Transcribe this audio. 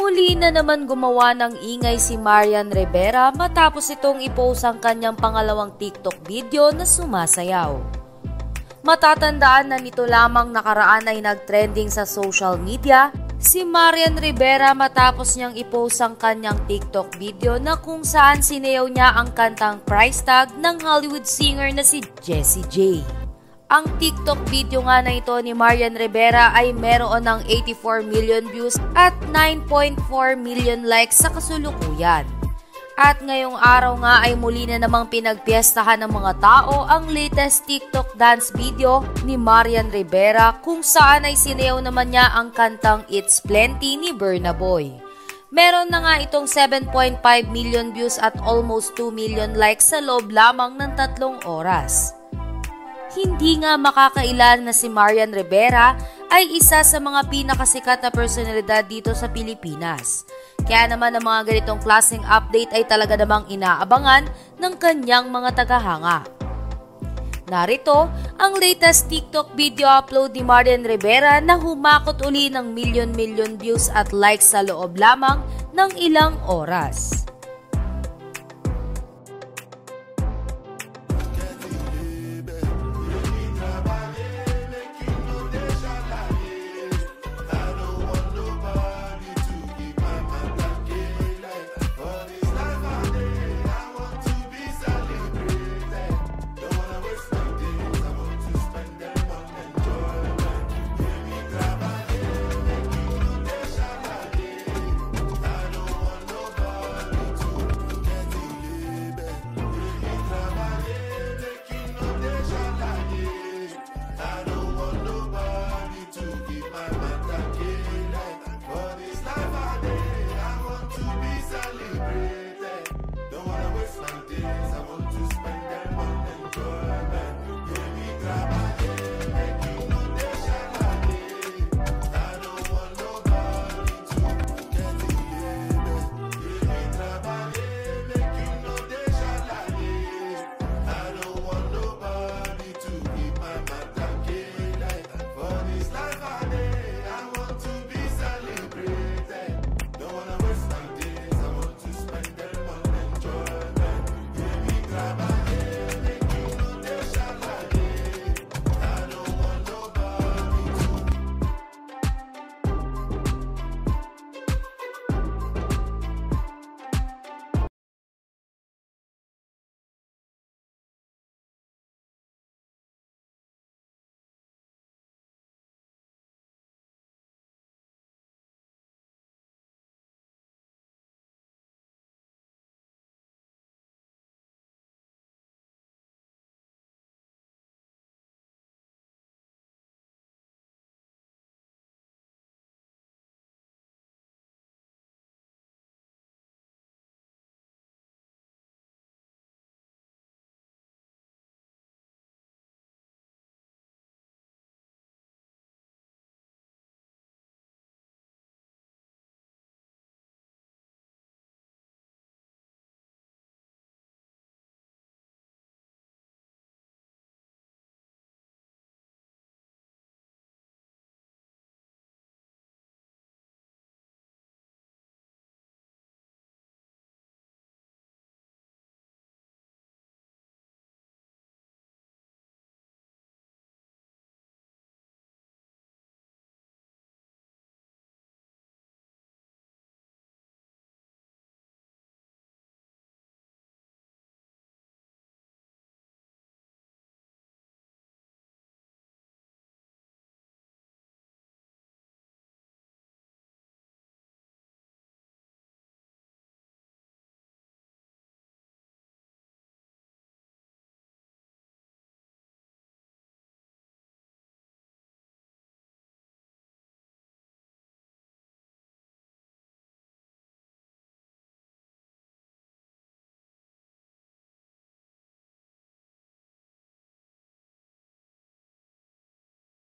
Muli na naman gumawa ng ingay si Marian Rivera matapos itong i-post ang kanyang pangalawang TikTok video na sumasayaw. Matatandaan na nito lamang nakaraan ay nagtrending sa social media si Marian Rivera matapos niyang i-post ang kanyang TikTok video na kung saan sinayaw niya ang kantang Price Tag ng Hollywood singer na si Jessie J. Ang TikTok video nga na ito ni Marian Rivera ay meron ng 84 million views at 9.4 million likes sa kasulukuyan. At ngayong araw nga ay muli na namang pinagpiestahan ng mga tao ang latest TikTok dance video ni Marian Rivera kung saan ay sinayaw naman niya ang kantang It's Plenty ni Burna Boy. Meron na nga itong 7.5 million views at almost 2 million likes sa loob lamang ng 3 oras. Hindi nga makakailan na si Marian Rivera ay isa sa mga pinakasikat na personalidad dito sa Pilipinas. Kaya naman ang mga ganitong klaseng update ay talaga namang inaabangan ng kanyang mga tagahanga. Narito ang latest TikTok video upload ni Marian Rivera na humakot uli ng million views at likes sa loob lamang ng ilang oras.